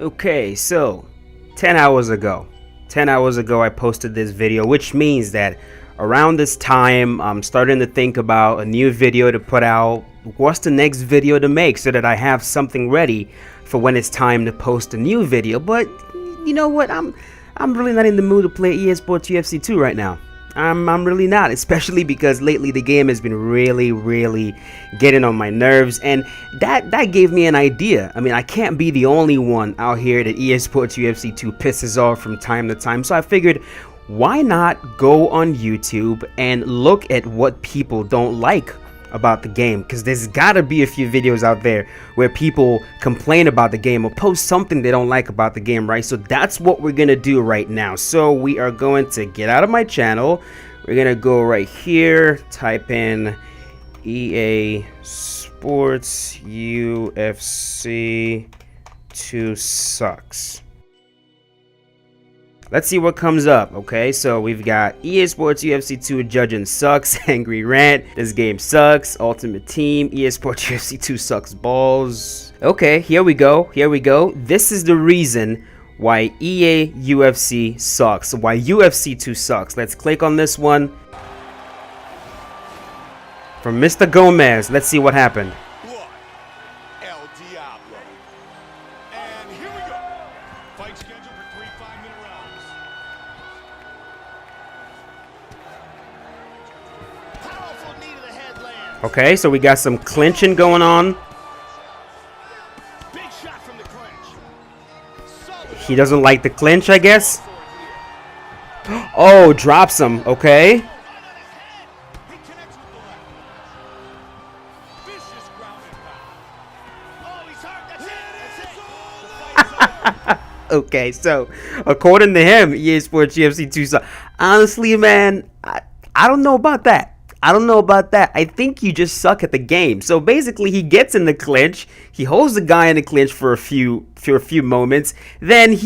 Okay, so 10 hours ago. 10 hours ago I posted this video, which means that around this time I'm starting to think about a new video to put out. What's the next video to make so that I have something ready for when it's time to post a new video. But you know what? I'm really not in the mood to play EA Sports UFC 2 right now. I'm really not, especially because lately the game has been really getting on my nerves, and that gave me an idea. I mean, I can't be the only one out here that EA Sports UFC 2 pisses off from time to time, so I figured, why not go on YouTube and look at what people don't like about the game, because there's gotta be a few videos out there where people complain about the game or post something they don't like about the game, right? So that's what we're gonna do right now. So we are going to get out of my channel. We're gonna go right here, type in EA Sports UFC 2 sucks. Let's see what comes up. Okay, so we've got EA Sports UFC 2 judging sucks, angry rant, this game sucks, ultimate team, EA Sports UFC 2 sucks balls. Okay, here we go. This is the reason why EA UFC sucks, why UFC 2 sucks. Let's click on this one. From Mr. Gomez, let's see what happened. Okay, so we got some clinching going on. He doesn't like the clinch, I guess. Oh, drops him. Okay. Okay, so according to him, EA Sports UFC 2 sucks. Honestly, man, I don't know about that. I think you just suck at the game. So basically, he gets in the clinch. He holds the guy in the clinch for a few moments. Then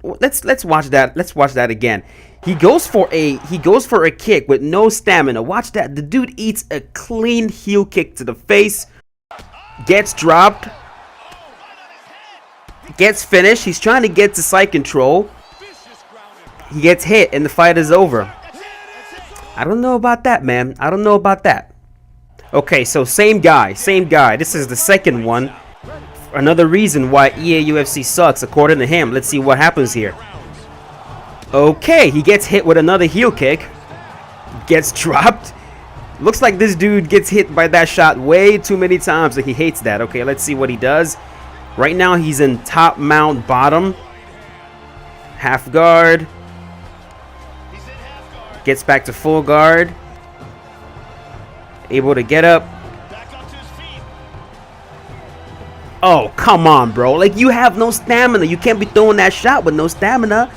let's watch that. Let's watch that again. He goes for a kick with no stamina. Watch that. The dude eats a clean heel kick to the face. Gets dropped. Gets finished. He's trying to get to side control. He gets hit and the fight is over. I don't know about that, man. I don't know about that. Okay, so same guy. This is the second one. Another reason why EA UFC sucks, according to him. Let's see what happens here. Okay, he gets hit with another heel kick. Gets dropped. Looks like this dude gets hit by that shot way too many times, and he hates that. Okay, let's see what he does. Right now, he's in top mount bottom. Half guard. Gets back to full guard. Able to get up. Oh, come on, bro. Like, you have no stamina. You can't be throwing that shot with no stamina.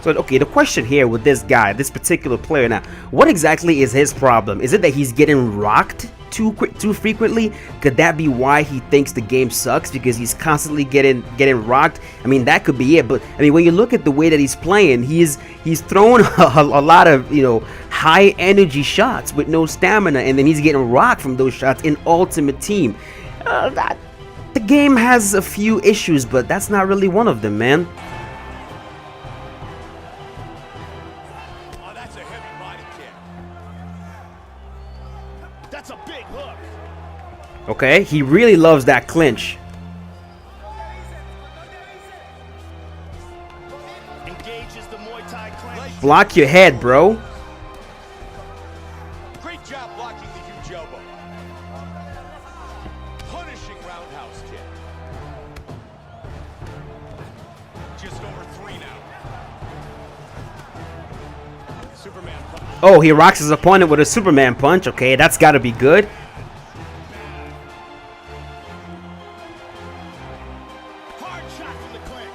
So, okay, the question here with this guy, this particular player now, what exactly is his problem? Is it that he's getting rocked too frequently? Could that be why he thinks the game sucks? Because he's constantly getting rocked? I mean, that could be it. But I mean, when you look at the way that he's playing, he's throwing a lot of, you know, high energy shots with no stamina, and then he's getting rocked from those shots in Ultimate Team. The game has a few issues, but that's not really one of them, man. That's a big hook. Okay, he really loves that clinch. Engages the Muay Thai clinch. Block your head, bro. Great job blocking the huge elbow. Punishing roundhouse kick. Just over 3 now. Superman punch. Oh, he rocks his opponent with a Superman punch. Okay, that's got to be good. Hard shot from the clinch.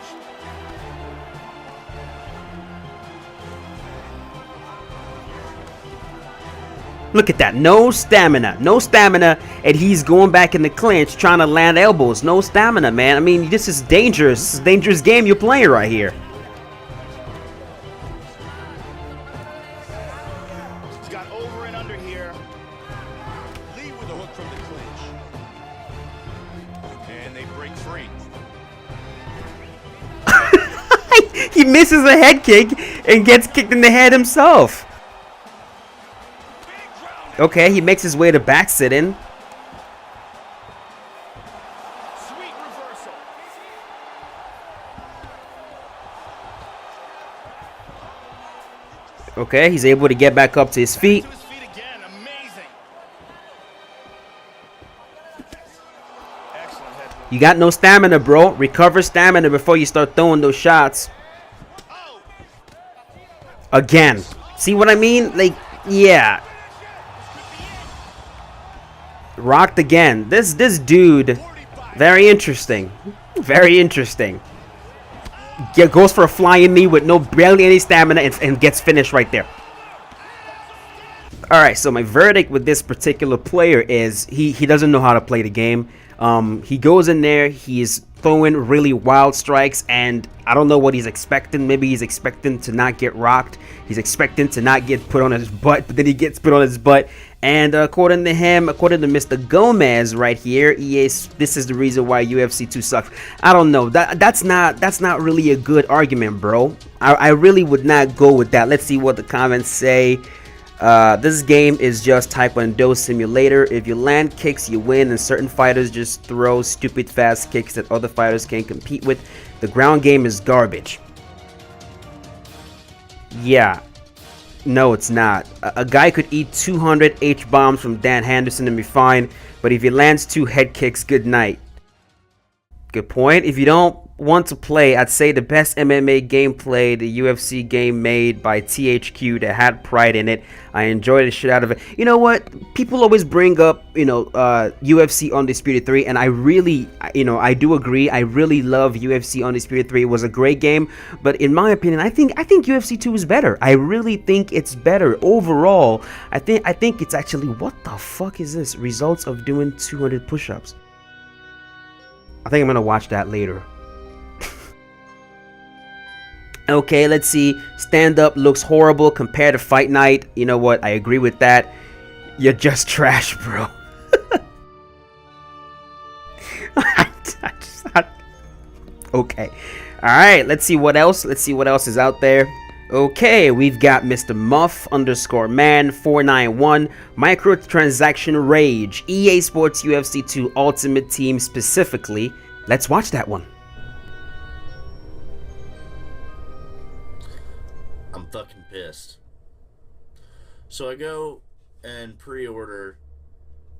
Look at that. No stamina. No stamina. And he's going back in the clinch trying to land elbows. No stamina, man. I mean, this is dangerous. This is a dangerous game you're playing right here. He's got over and under here. Lead with the hook from the clinch. And they break free. He misses a head kick and gets kicked in the head himself. Okay, he makes his way to back sit-in. Sweet reversal. Okay, he's able to get back up to his feet. To his feet again. Amazing. Excellent head move. You got no stamina, bro. Recover stamina before you start throwing those shots. Oh, Again. See what I mean? Like, yeah. Rocked again. This dude, very interesting. Very interesting. Goes for a flying knee with barely any stamina and gets finished right there. Alright, so my verdict with this particular player is he doesn't know how to play the game. He goes in there, he's throwing really wild strikes, and I don't know what he's expecting. Maybe he's expecting to not get rocked. He's expecting to not get put on his butt, but then he gets put on his butt. And according to him, according to Mr. Gomez right here, this is the reason why UFC 2 sucks. I don't know. That's not really a good argument, bro. I really would not go with that. Let's see what the comments say. This game is just Taekwondo simulator. If you land kicks, you win, and certain fighters just throw stupid fast kicks that other fighters can't compete with. The ground game is garbage. Yeah. No, it's not. A guy could eat 200 H-bombs from Dan Henderson and be fine, but if he lands 2 head kicks, good night. Good point. If you don't want to play, I'd say the best MMA game played, the UFC game made by THQ that had pride in it. I enjoyed the shit out of it. You know what? People always bring up, UFC Undisputed 3, and I really, I do agree. I really love UFC Undisputed 3. It was a great game, but in my opinion, I think UFC 2 is better. I really think it's better overall. I think it's actually, what the fuck is this? Results of doing 200 push-ups. I think I'm gonna watch that later. Okay, let's see. Stand up looks horrible compared to Fight Night. You know what? I agree with that. You're just trash, bro. Okay. Alright, let's see what else. Let's see what else is out there. Okay, we've got Mr. Muff _man 491 Microtransaction Rage EA Sports UFC 2 Ultimate Team specifically. Let's watch that one. I'm fucking pissed. So I go and pre-order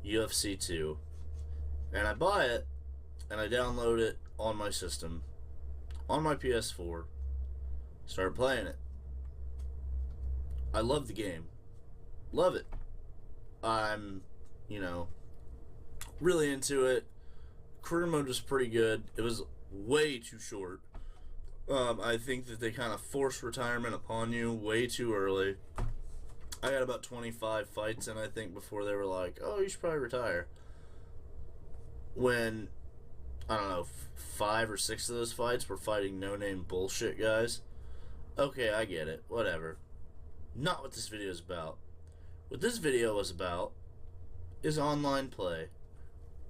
UFC 2 and I buy it and I download it on my system on my PS4. Start playing it. I love the game. Love it. I'm, really into it. Career mode was pretty good. It was way too short. I think that they kind of forced retirement upon you way too early. I got about 25 fights in, I think, before they were like, oh, you should probably retire. When, I don't know, 5 or 6 of those fights were fighting no-name bullshit guys. Okay, I get it. Whatever. Not what this video is about. What this video is about is online play,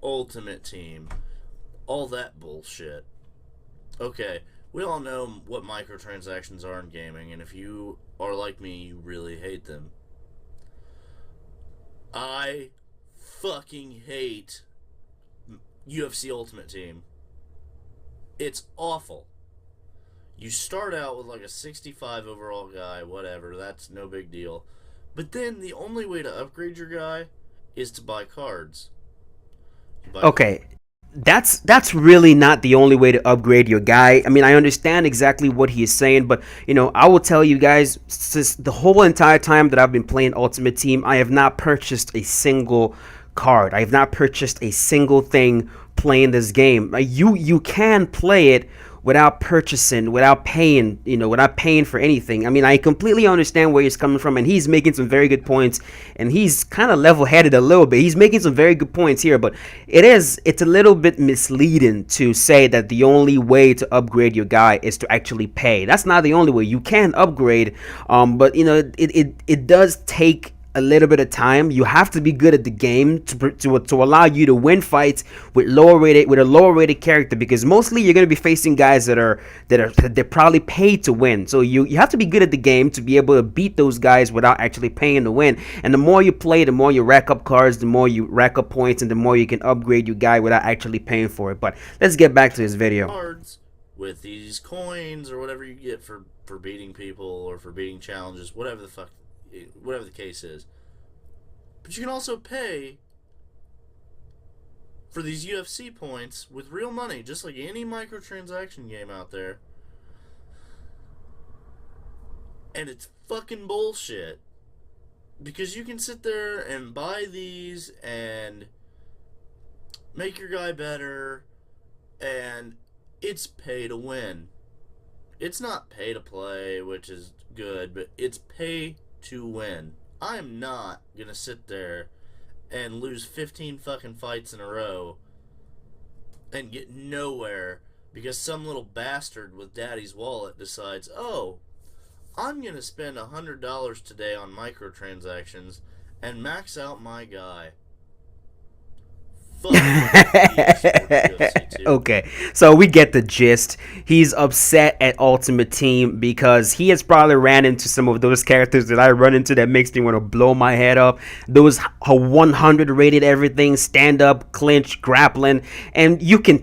ultimate team, all that bullshit. Okay, we all know what microtransactions are in gaming, and if you are like me, you really hate them. I fucking hate UFC Ultimate Team. It's awful. You start out with like a 65 overall guy, whatever, that's no big deal. But then the only way to upgrade your guy is to buy cards. Okay, that's really not the only way to upgrade your guy. I mean, I understand exactly what he is saying, but I will tell you guys, since the whole entire time that I've been playing Ultimate Team, I have not purchased a single card. I have not purchased a single thing playing this game. You can play it without purchasing, without paying, without paying for anything. I mean, I completely understand where he's coming from, and he's making some very good points, and he's kind of level-headed a little bit. He's making some very good points here, but it's a little bit misleading to say that the only way to upgrade your guy is to actually pay. That's not the only way. You can upgrade, but it does take a little bit of time. You have to be good at the game to allow you to win fights with a lower rated character, because mostly you're going to be facing guys they're probably paid to win. So you have to be good at the game to be able to beat those guys without actually paying to win. And the more you play, the more you rack up cards, the more you rack up points, and the more you can upgrade your guy without actually paying for it. But let's get back to this video. Cards with these coins or whatever you get for beating people or for beating challenges, whatever the case is. But you can also pay for these UFC points with real money, just like any microtransaction game out there. And it's fucking bullshit. Because you can sit there and buy these and make your guy better, and it's pay to win. It's not pay to play, which is good, but it's pay to win. I'm not gonna sit there and lose 15 fucking fights in a row and get nowhere because some little bastard with daddy's wallet decides, oh, I'm gonna spend $100 today on microtransactions and max out my guy. Okay, so we get the gist. He's upset at Ultimate Team because he has probably ran into some of those characters that I run into that makes me want to blow my head up. Those 100 rated everything, stand up, clinch, grappling, and you can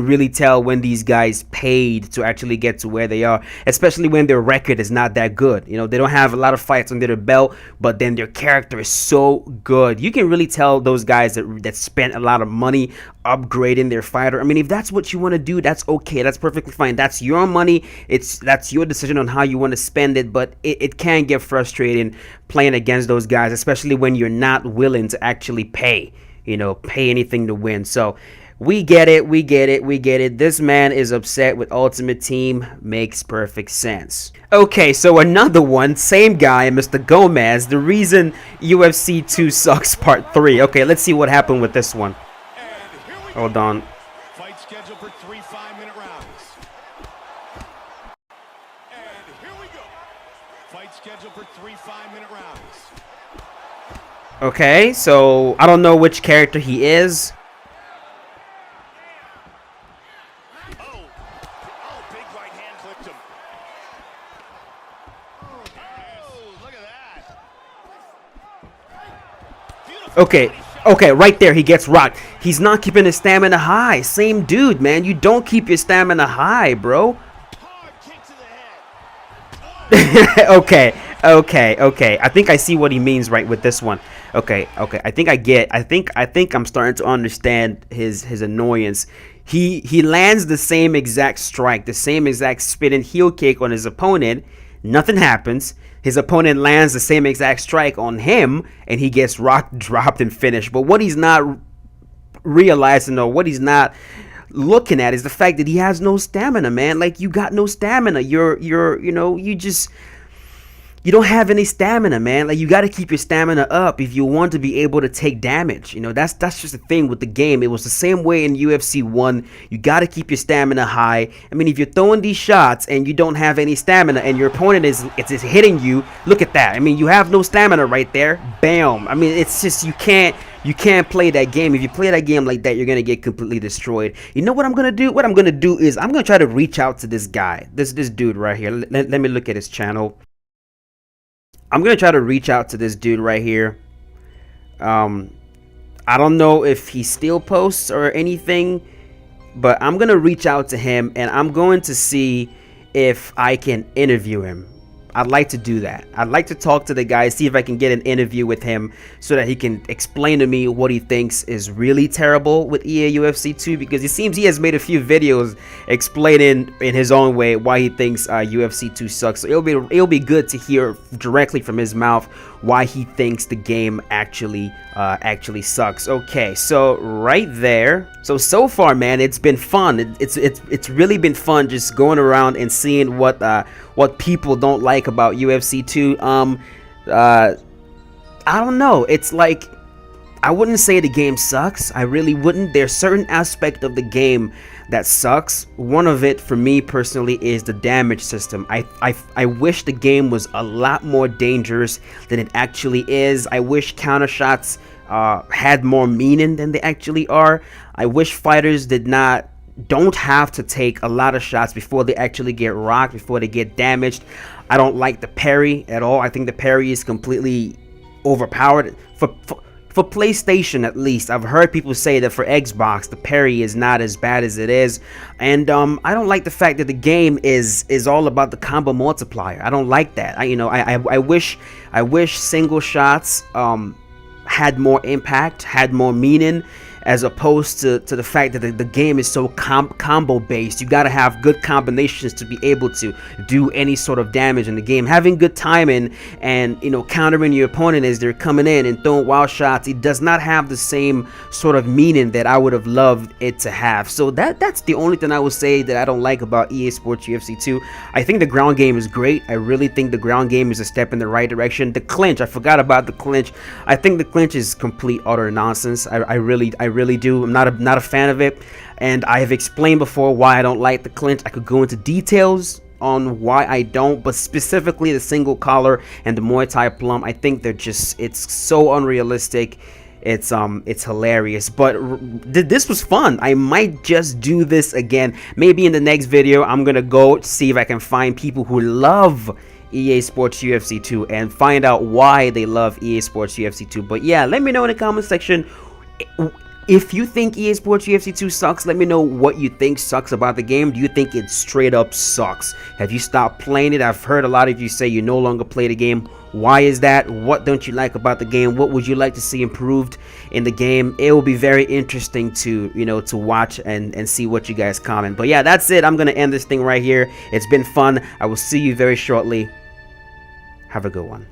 really tell when these guys paid to actually get to where they are, especially when their record is not that good. You know, they don't have a lot of fights under their belt, but then their character is so good. You can really tell those guys that spent a lot of money upgrading their fighter. I mean, if that's what you want to do, that's okay, that's perfectly fine. That's your money, that's your decision on how you want to spend it. But it can get frustrating playing against those guys, especially when you're not willing to actually pay anything to win. So we get it. This man is upset with Ultimate Team. Makes perfect sense. Okay, so another one, same guy, Mr. Gomez. The reason UFC 2 sucks, part 3. Okay, let's see what happened with this one. Hold on. Fight scheduled for 3 5-minute rounds. And here we go. Fight scheduled for 3 5-minute rounds. Okay, so I don't know which character he is. Big right hand clipped him. Look at that. Beautiful. Okay, right there, he gets rocked. He's not keeping his stamina high. Same dude, man. You don't keep your stamina high, bro. Hard kick to the head. Okay. I think I see what he means right with this one. Okay. I think I'm starting to understand his annoyance. He lands the same exact strike, the same exact spinning heel kick on his opponent. Nothing happens. His opponent lands the same exact strike on him, and he gets rocked, dropped, and finished. But what he's not realizing, or what he's not looking at, is the fact that he has no stamina, man. Like, you got no stamina. You don't have any stamina, man. Like, you got to keep your stamina up if you want to be able to take damage. That's just the thing with the game. It was the same way in UFC 1. You got to keep your stamina high. I mean, if you're throwing these shots and you don't have any stamina and your opponent is hitting you, look at that. I mean, you have no stamina right there. Bam. I mean, it's just you can't play that game. If you play that game like that, you're going to get completely destroyed. You know what I'm going to do? What I'm going to do is I'm going to try to reach out to this guy, this dude right here. Let me look at his channel. I'm going to try to reach out to this dude right here. I don't know if he still posts or anything, but I'm going to reach out to him and I'm going to see if I can interview him. I'd like to do that. I'd like to talk to the guy, see if I can get an interview with him so that he can explain to me what he thinks is really terrible with EA UFC 2, because it seems he has made a few videos explaining in his own way why he thinks UFC 2 sucks. So it'll be good to hear directly from his mouth why he thinks the game actually sucks. Okay, so right there. So far, man, it's been fun. It's really been fun just going around and seeing what people don't like about UFC 2. I don't know. It's like, I wouldn't say the game sucks. I really wouldn't. There's certain aspect of the game that sucks. One of it for me personally is the damage system. I wish the game was a lot more dangerous than it actually is. I wish counter shots had more meaning than they actually are. I wish fighters don't have to take a lot of shots before they actually get rocked, before they get damaged. I don't like the parry at all. I think the parry is completely overpowered for PlayStation, at least. I've heard people say that for Xbox the parry is not as bad as it is, and I don't like the fact that the game is all about the combo multiplier. I don't like that. I wish single shots had more impact, had more meaning, as opposed to the fact that the game is so combo based. You gotta have good combinations to be able to do any sort of damage in the game. Having good timing and countering your opponent as they're coming in and throwing wild shots, it does not have the same sort of meaning that I would have loved it to have. So that's the only thing I would say that I don't like about EA Sports UFC 2. I think the ground game is great. I really think the ground game is a step in the right direction. The clinch, I forgot about the clinch. I think the clinch is complete utter nonsense. I really do. I'm not a fan of it, and I have explained before why I don't like the clinch. I could go into details on why I don't, but specifically the single collar and the Muay Thai plum, I think it's so unrealistic. It's hilarious, but this was fun. I might just do this again. Maybe in the next video I'm gonna go see if I can find people who love EA Sports UFC 2 and find out why they love EA Sports UFC 2. But yeah, let me know in the comment section if you think EA Sports UFC 2 sucks. Let me know what you think sucks about the game. Do you think it straight up sucks? Have you stopped playing it? I've heard a lot of you say you no longer play the game. Why is that? What don't you like about the game? What would you like to see improved in the game? It will be very interesting to to watch and see what you guys comment. But yeah, that's it. I'm gonna end this thing right here. It's been fun. I will see you very shortly. Have a good one.